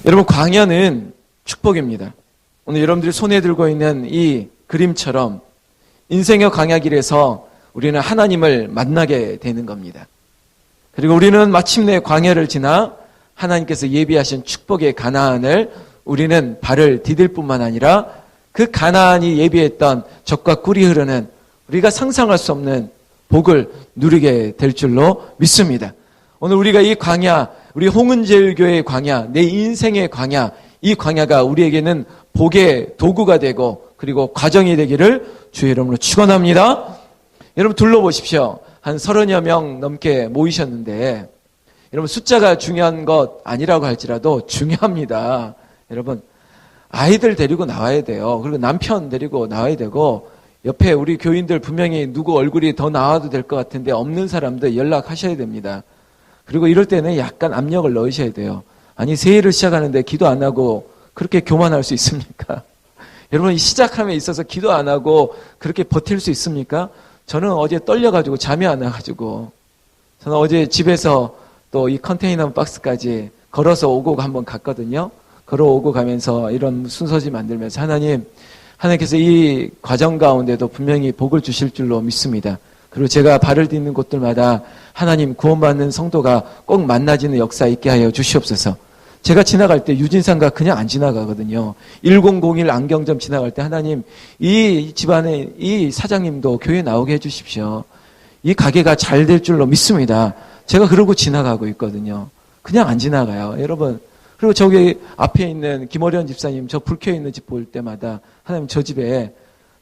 여러분, 광야는 축복입니다. 오늘 여러분들이 손에 들고 있는 이 그림처럼 인생의 광야길에서 우리는 하나님을 만나게 되는 겁니다. 그리고 우리는 마침내 광야를 지나 하나님께서 예비하신 축복의 가나안을 우리는 발을 디딜 뿐만 아니라 그 가나안이 예비했던 젖과 꿀이 흐르는 우리가 상상할 수 없는 복을 누리게 될 줄로 믿습니다. 오늘 우리가 이 광야, 우리 홍은제일교회의 광야, 내 인생의 광야, 이 광야가 우리에게는 복의 도구가 되고 그리고 과정이 되기를 주의 이름으로 축원합니다. 여러분 둘러보십시오. 한 30여 명 넘게 모이셨는데 여러분 숫자가 중요한 것 아니라고 할지라도 중요합니다. 여러분 아이들 데리고 나와야 돼요. 그리고 남편 데리고 나와야 되고 옆에 우리 교인들 분명히 누구 얼굴이 더 나와도 될 것 같은데 없는 사람들 연락하셔야 됩니다. 그리고 이럴 때는 약간 압력을 넣으셔야 돼요. 아니 새해를 시작하는데 기도 안 하고 그렇게 교만할 수 있습니까? 여러분 이 시작함에 있어서 기도 안 하고 그렇게 버틸 수 있습니까? 저는 어제 떨려가지고 잠이 안 와가지고 저는 어제 집에서 또 이 컨테이너 박스까지 걸어서 오고 한번 갔거든요. 걸어오고 가면서 이런 순서지 만들면서 하나님께서 이 과정 가운데도 분명히 복을 주실 줄로 믿습니다. 그리고 제가 발을 딛는 곳들마다 하나님 구원받는 성도가 꼭 만나지는 역사 있게 하여 주시옵소서. 제가 지나갈 때 유진상가 그냥 안 지나가거든요. 1001 안경점 지나갈 때 하나님 이 집안에 이 사장님도 교회 나오게 해주십시오. 이 가게가 잘 될 줄로 믿습니다. 제가 그러고 지나가고 있거든요. 그냥 안 지나가요. 여러분. 그리고 저기 앞에 있는 김어련 집사님 저 불 켜 있는 집 볼 때마다 하나님 저 집에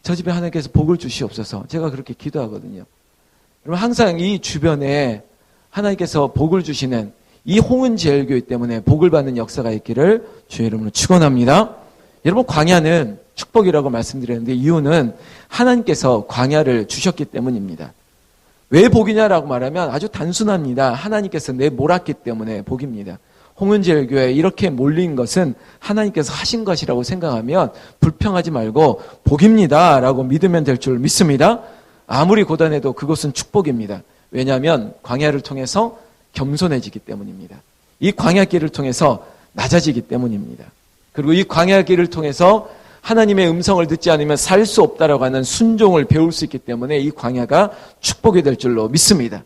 하나님께서 복을 주시옵소서. 제가 그렇게 기도하거든요. 여러분 항상 이 주변에 하나님께서 복을 주시는 이 홍은제일교회 때문에 복을 받는 역사가 있기를 주의 이름으로 축원합니다. 여러분 광야는 축복이라고 말씀드렸는데 이유는 하나님께서 광야를 주셨기 때문입니다. 왜 복이냐라고 말하면 아주 단순합니다. 하나님께서 내몰았기 때문에 복입니다. 홍은제일교회에 이렇게 몰린 것은 하나님께서 하신 것이라고 생각하면 불평하지 말고 복입니다 라고 믿으면 될 줄 믿습니다. 아무리 고단해도 그것은 축복입니다. 왜냐하면 광야를 통해서 겸손해지기 때문입니다. 이 광야길을 통해서 낮아지기 때문입니다. 그리고 이 광야길을 통해서 하나님의 음성을 듣지 않으면 살 수 없다라고 하는 순종을 배울 수 있기 때문에 이 광야가 축복이 될 줄로 믿습니다.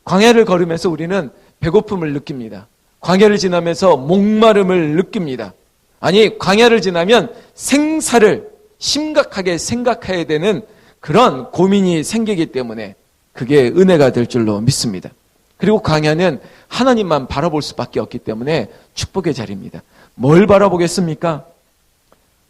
광야를 걸으면서 우리는 배고픔을 느낍니다. 광야를 지나면서 목마름을 느낍니다. 아니 광야를 지나면 생사를 심각하게 생각해야 되는 그런 고민이 생기기 때문에 그게 은혜가 될 줄로 믿습니다. 그리고 광야는 하나님만 바라볼 수밖에 없기 때문에 축복의 자리입니다. 뭘 바라보겠습니까?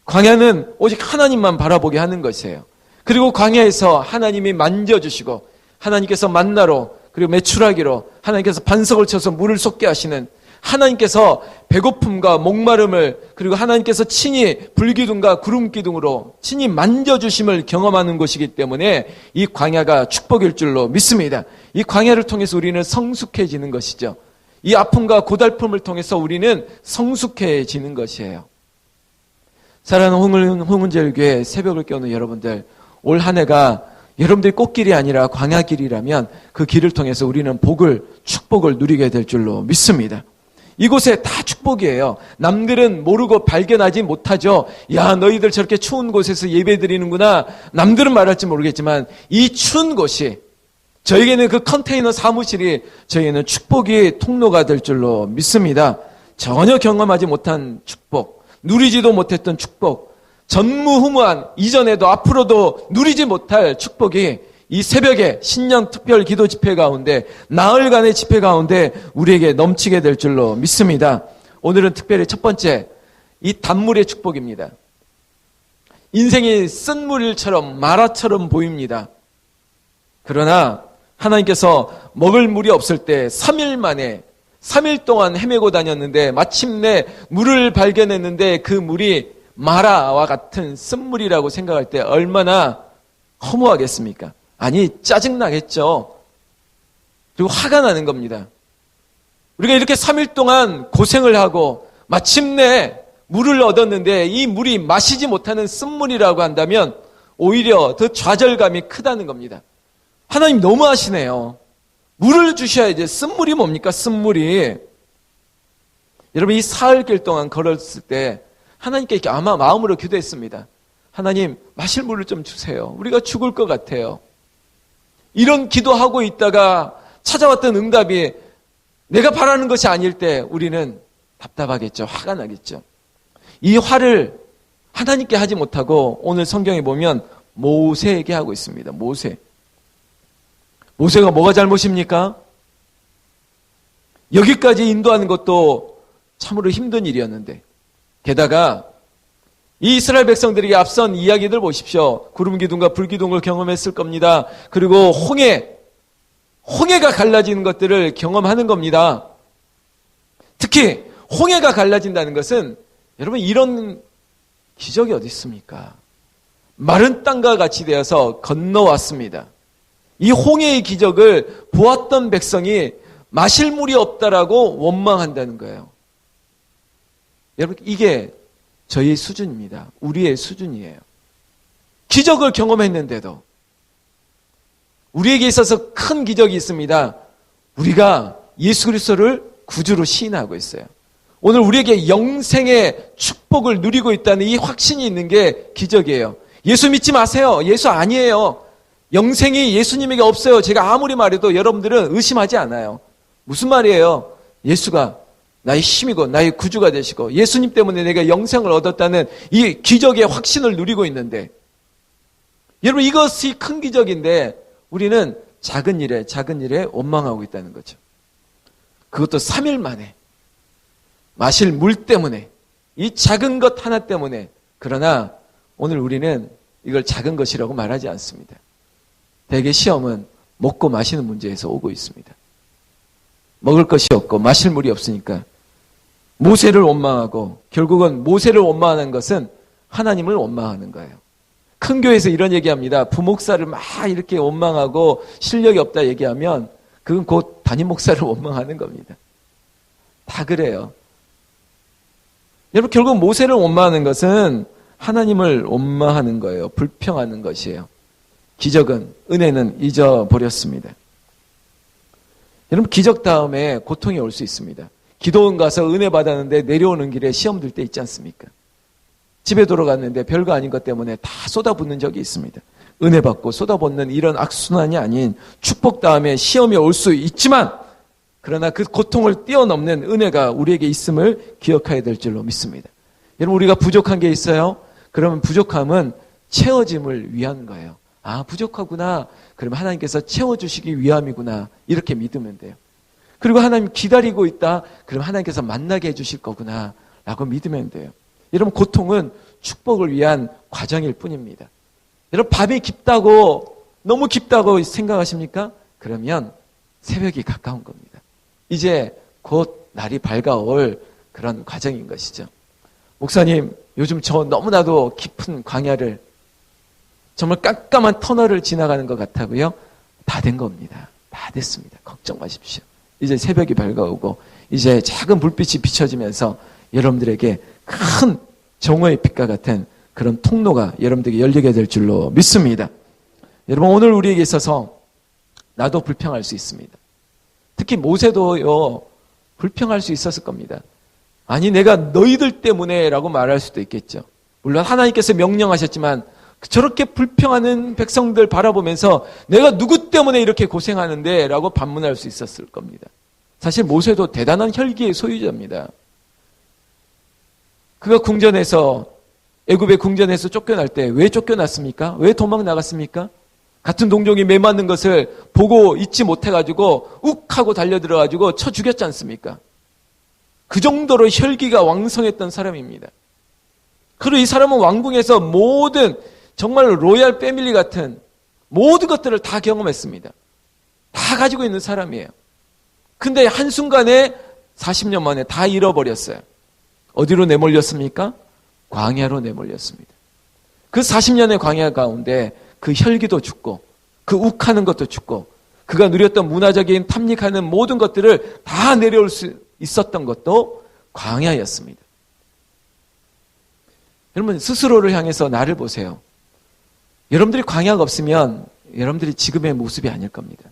광야는 오직 하나님만 바라보게 하는 것이에요. 그리고 광야에서 하나님이 만져주시고 하나님께서 만나로 그리고 메추라기로 하나님께서 반석을 쳐서 물을 쏟게 하시는 하나님께서 배고픔과 목마름을 그리고 하나님께서 친히 불기둥과 구름기둥으로 친히 만져주심을 경험하는 것이기 때문에 이 광야가 축복일 줄로 믿습니다. 이 광야를 통해서 우리는 성숙해지는 것이죠. 이 아픔과 고달픔을 통해서 우리는 성숙해지는 것이에요. 사랑하는 홍은제일교회 새벽을 깨우는 여러분들, 올 한 해가 여러분들이 꽃길이 아니라 광야길이라면 그 길을 통해서 우리는 복을, 축복을 누리게 될 줄로 믿습니다. 이곳에 다 축복이에요. 남들은 모르고 발견하지 못하죠. 야, 너희들 저렇게 추운 곳에서 예배 드리는구나. 남들은 말할지 모르겠지만 이 추운 곳이 저에게는 그 컨테이너 사무실이 저에게는 축복의 통로가 될 줄로 믿습니다. 전혀 경험하지 못한 축복, 누리지도 못했던 축복, 전무후무한 이전에도 앞으로도 누리지 못할 축복이 이 새벽에 신년 특별 기도 집회 가운데 나흘간의 집회 가운데 우리에게 넘치게 될 줄로 믿습니다. 오늘은 특별히 첫 번째 이 단물의 축복입니다. 인생이 쓴 물처럼 마라처럼 보입니다. 그러나 하나님께서 먹을 물이 없을 때 3일 만에 3일 동안 헤매고 다녔는데 마침내 물을 발견했는데 그 물이 마라와 같은 쓴물이라고 생각할 때 얼마나 허무하겠습니까? 아니 짜증나겠죠. 그리고 화가 나는 겁니다. 우리가 이렇게 3일 동안 고생을 하고 마침내 물을 얻었는데 이 물이 마시지 못하는 쓴물이라고 한다면 오히려 더 좌절감이 크다는 겁니다. 하나님 너무하시네요. 물을 주셔야지. 쓴물이 뭡니까? 쓴물이. 여러분 이 사흘길 동안 걸었을 때 하나님께 이렇게 아마 마음으로 기도했습니다. 하나님 마실 물을 좀 주세요. 우리가 죽을 것 같아요. 이런 기도하고 있다가 찾아왔던 응답이 내가 바라는 것이 아닐 때 우리는 답답하겠죠. 화가 나겠죠. 이 화를 하나님께 하지 못하고 오늘 성경에 보면 모세에게 하고 있습니다. 모세가 뭐가 잘못입니까? 여기까지 인도하는 것도 참으로 힘든 일이었는데 게다가 이 이스라엘 백성들에게 앞선 이야기들 보십시오. 구름 기둥과 불 기둥을 경험했을 겁니다. 그리고 홍해가 갈라지는 것들을 경험하는 겁니다. 특히 홍해가 갈라진다는 것은 여러분 이런 기적이 어디 있습니까? 마른 땅과 같이 되어서 건너왔습니다. 이 홍해의 기적을 보았던 백성이 마실 물이 없다라고 원망한다는 거예요. 여러분 이게 저희의 수준입니다. 우리의 수준이에요. 기적을 경험했는데도 우리에게 있어서 큰 기적이 있습니다. 우리가 예수 그리스도를 구주로 시인하고 있어요. 오늘 우리에게 영생의 축복을 누리고 있다는 이 확신이 있는 게 기적이에요. 예수 믿지 마세요. 예수 아니에요. 영생이 예수님에게 없어요. 제가 아무리 말해도 여러분들은 의심하지 않아요. 무슨 말이에요? 예수가 나의 힘이고 나의 구주가 되시고 예수님 때문에 내가 영생을 얻었다는 이 기적의 확신을 누리고 있는데 여러분 이것이 큰 기적인데 우리는 작은 일에 원망하고 있다는 거죠. 그것도 3일 만에 마실 물 때문에 이 작은 것 하나 때문에. 그러나 오늘 우리는 이걸 작은 것이라고 말하지 않습니다. 대개 시험은 먹고 마시는 문제에서 오고 있습니다. 먹을 것이 없고 마실 물이 없으니까 모세를 원망하고 결국은 모세를 원망하는 것은 하나님을 원망하는 거예요. 큰 교회에서 이런 얘기합니다. 부목사를 막 이렇게 원망하고 실력이 없다 얘기하면 그건 곧 담임 목사를 원망하는 겁니다. 다 그래요. 여러분 결국 모세를 원망하는 것은 하나님을 원망하는 거예요. 불평하는 것이에요. 기적은, 은혜는 잊어버렸습니다. 여러분 기적 다음에 고통이 올 수 있습니다. 기도원 가서 은혜 받았는데 내려오는 길에 시험 들 때 있지 않습니까? 집에 돌아갔는데 별거 아닌 것 때문에 다 쏟아붓는 적이 있습니다. 은혜 받고 쏟아붓는 이런 악순환이 아닌 축복 다음에 시험이 올 수 있지만 그러나 그 고통을 뛰어넘는 은혜가 우리에게 있음을 기억해야 될 줄로 믿습니다. 여러분 우리가 부족한 게 있어요? 그러면 부족함은 채워짐을 위한 거예요. 아 부족하구나. 그러면 하나님께서 채워주시기 위함이구나. 이렇게 믿으면 돼요. 그리고 하나님 기다리고 있다. 그럼 하나님께서 만나게 해주실 거구나 라고 믿으면 돼요. 여러분 고통은 축복을 위한 과정일 뿐입니다. 여러분 밤이 깊다고 너무 깊다고 생각하십니까? 그러면 새벽이 가까운 겁니다. 이제 곧 날이 밝아올 그런 과정인 것이죠. 목사님 요즘 저 너무나도 깊은 광야를 정말 깜깜한 터널을 지나가는 것 같다고요? 다 된 겁니다. 다 됐습니다. 걱정 마십시오. 이제 새벽이 밝아오고 이제 작은 불빛이 비춰지면서 여러분들에게 큰 정오의 빛과 같은 그런 통로가 여러분들에게 열리게 될 줄로 믿습니다. 여러분 오늘 우리에게 있어서 나도 불평할 수 있습니다. 특히 모세도요 불평할 수 있었을 겁니다. 아니 내가 너희들 때문에 라고 말할 수도 있겠죠. 물론 하나님께서 명령하셨지만 저렇게 불평하는 백성들 바라보면서 내가 누구 때문에 이렇게 고생하는데 라고 반문할 수 있었을 겁니다. 사실 모세도 대단한 혈기의 소유자입니다. 그가 궁전에서 애굽의 궁전에서 쫓겨날 때 왜 쫓겨났습니까? 왜 도망 나갔습니까? 같은 동족이 매 맞는 것을 보고 잊지 못해가지고 욱 하고 달려들어가지고 쳐 죽였지 않습니까? 그 정도로 혈기가 왕성했던 사람입니다. 그리고 이 사람은 왕궁에서 모든 정말 로얄 패밀리 같은 모든 것들을 다 경험했습니다. 다 가지고 있는 사람이에요. 근데 한순간에 40년 만에 다 잃어버렸어요. 어디로 내몰렸습니까? 광야로 내몰렸습니다. 그 40년의 광야 가운데 그 혈기도 죽고 그 욱하는 것도 죽고 그가 누렸던 문화적인 탐닉하는 모든 것들을 다 내려올 수 있었던 것도 광야였습니다. 여러분 스스로를 향해서 나를 보세요. 여러분들이 광야가 없으면 여러분들이 지금의 모습이 아닐 겁니다.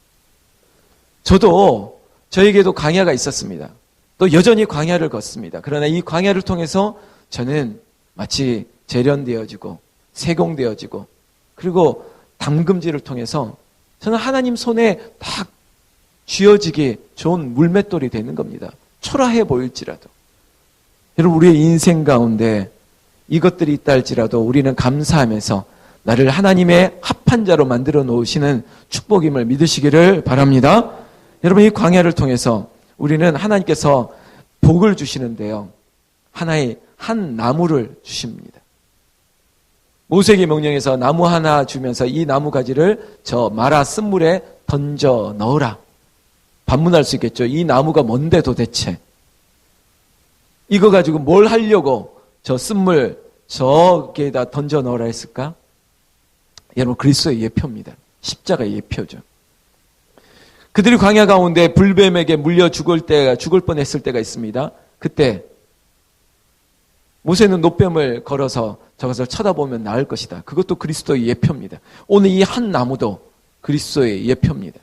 저에게도 광야가 있었습니다. 또 여전히 광야를 걷습니다. 그러나 이 광야를 통해서 저는 마치 재련되어지고 세공되어지고 그리고 담금질을 통해서 저는 하나님 손에 딱 쥐어지기 좋은 물맷돌이 되는 겁니다. 초라해 보일지라도. 여러분, 우리의 인생 가운데 이것들이 있다 할지라도 우리는 감사하면서 나를 하나님의 합한 자로 만들어 놓으시는 축복임을 믿으시기를 바랍니다. 여러분, 이 광야를 통해서 우리는 하나님께서 복을 주시는데요. 하나의 한 나무를 주십니다. 모세에게 명령해서 나무 하나 주면서 이 나무 가지를 저 마라 쓴물에 던져 넣으라. 반문할 수 있겠죠. 이 나무가 뭔데 도대체? 이거 가지고 뭘 하려고 저 쓴물 저기에다 던져 넣으라 했을까? 여러분, 그리스도의 예표입니다. 십자가의 예표죠. 그들이 광야 가운데 불뱀에게 물려 죽을 뻔했을 때가 있습니다. 그때 모세는 놋뱀을 걸어서 저것을 쳐다보면 나을 것이다. 그것도 그리스도의 예표입니다. 오늘 이 한 나무도 그리스도의 예표입니다.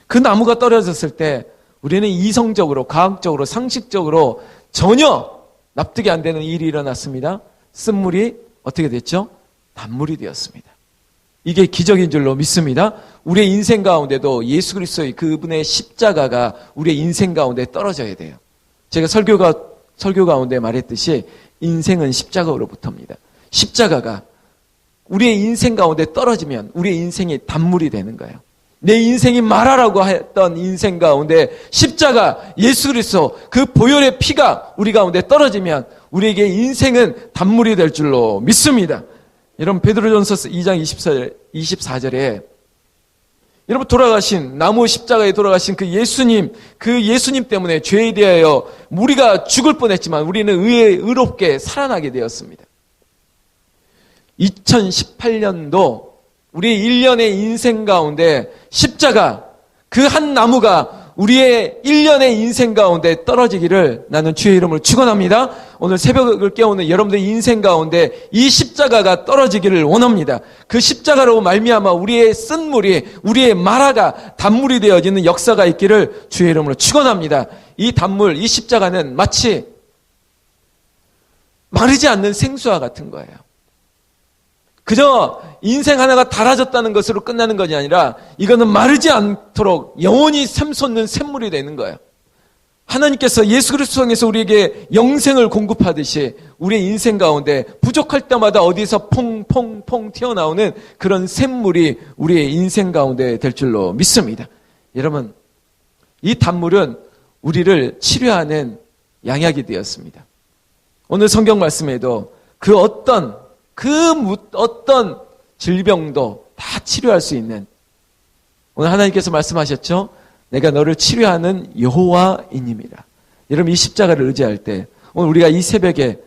그 나무가 떨어졌을 때 우리는 이성적으로, 과학적으로, 상식적으로 전혀 납득이 안 되는 일이 일어났습니다. 쓴물이 어떻게 됐죠? 단물이 되었습니다. 이게 기적인 줄로 믿습니다. 우리의 인생 가운데도 예수 그리스도의 그분의 십자가가 우리의 인생 가운데 떨어져야 돼요. 제가 설교 가운데 말했듯이 인생은 십자가로부터입니다. 십자가가 우리의 인생 가운데 떨어지면 우리의 인생이 단물이 되는 거예요. 내 인생이 말하라고 했던 인생 가운데 십자가 예수 그리스도 그 보혈의 피가 우리 가운데 떨어지면 우리에게 인생은 단물이 될 줄로 믿습니다. 여러분, 베드로전서 2장 24절에 여러분, 돌아가신 나무 십자가에 돌아가신 그 예수님 때문에 죄에 대하여 우리가 죽을 뻔했지만 우리는 의롭게 살아나게 되었습니다. 2018년도 우리의 1년의 인생 가운데 십자가 그 한 나무가 우리의 1년의 인생 가운데 떨어지기를 나는 주의 이름으로 축원합니다. 오늘 새벽을 깨우는 여러분들의 인생 가운데 이 십자가가 떨어지기를 원합니다. 그 십자가로 말미암아 우리의 쓴물이, 우리의 마라가 단물이 되어지는 역사가 있기를 주의 이름으로 축원합니다. 이 단물, 이 십자가는 마치 마르지 않는 생수와 같은 거예요. 그저 인생 하나가 달아졌다는 것으로 끝나는 것이 아니라 이거는 마르지 않도록 영원히 샘솟는 샘물이 되는 거예요. 하나님께서 예수 그리스도 통해서 우리에게 영생을 공급하듯이 우리의 인생 가운데 부족할 때마다 어디서 퐁퐁퐁 튀어나오는 그런 샘물이 우리의 인생 가운데 될 줄로 믿습니다. 여러분, 이 단물은 우리를 치료하는 양약이 되었습니다. 오늘 성경 말씀에도 그 어떤 질병도 다 치료할 수 있는, 오늘 하나님께서 말씀하셨죠? 내가 너를 치료하는 여호와이님이라. 여러분, 이 십자가를 의지할 때 오늘 우리가 이 새벽에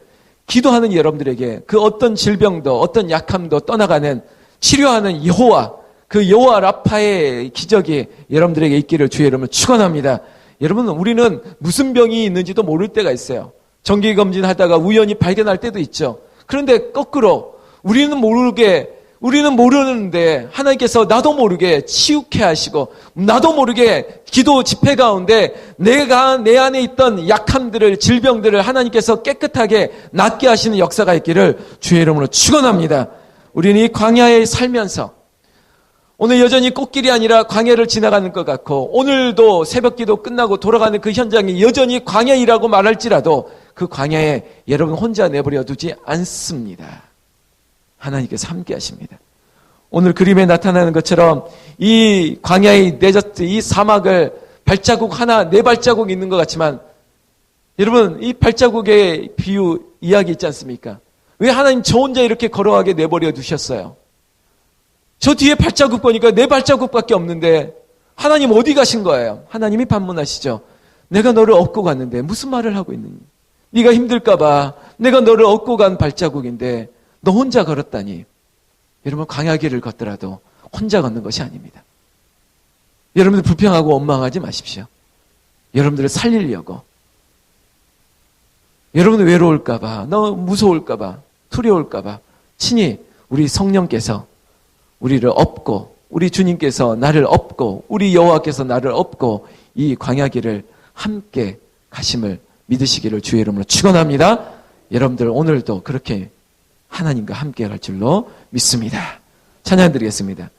기도하는 여러분들에게 그 어떤 질병도 어떤 약함도 떠나가는 치료하는 여호와, 그 여호와 라파의 기적이 여러분들에게 있기를 주의 이름으로 축원합니다. 여러분, 우리는 무슨 병이 있는지도 모를 때가 있어요. 정기검진하다가 우연히 발견할 때도 있죠. 그런데 거꾸로 우리는 모르는데 하나님께서 나도 모르게 치유케 하시고 나도 모르게 기도 집회 가운데 내가 내 안에 있던 약함들을, 질병들을 하나님께서 깨끗하게 낫게 하시는 역사가 있기를 주의 이름으로 축원합니다. 우리는 이 광야에 살면서 오늘 여전히 꽃길이 아니라 광야를 지나가는 것 같고 오늘도 새벽기도 끝나고 돌아가는 그 현장이 여전히 광야이라고 말할지라도 그 광야에 여러분 혼자 내버려 두지 않습니다. 하나님께서 함께 하십니다. 오늘 그림에 나타나는 것처럼 이 광야의 데저트, 이 사막을 발자국 하나, 네 발자국 있는 것 같지만 여러분, 이 발자국의 비유 이야기 있지 않습니까? 왜 하나님 저 혼자 이렇게 걸어가게 내버려 두셨어요? 저 뒤에 발자국 보니까 네 발자국밖에 없는데 하나님 어디 가신 거예요? 하나님이 반문하시죠. 내가 너를 업고 갔는데 무슨 말을 하고 있느니? 네가 힘들까 봐 내가 너를 업고 간 발자국인데 너 혼자 걸었다니. 여러분, 광야길을 걷더라도 혼자 걷는 것이 아닙니다. 여러분들 불평하고 원망하지 마십시오. 여러분들을 살리려고. 여러분 외로울까 봐, 너 무서울까 봐, 두려울까 봐 친히 우리 성령께서 우리를 업고, 우리 주님께서 나를 업고, 우리 여호와께서 나를 업고 이 광야길을 함께 가심을 믿으시기를 주의 이름으로 축원합니다. 여러분들 오늘도 그렇게 하나님과 함께 갈 줄로 믿습니다. 찬양 드리겠습니다.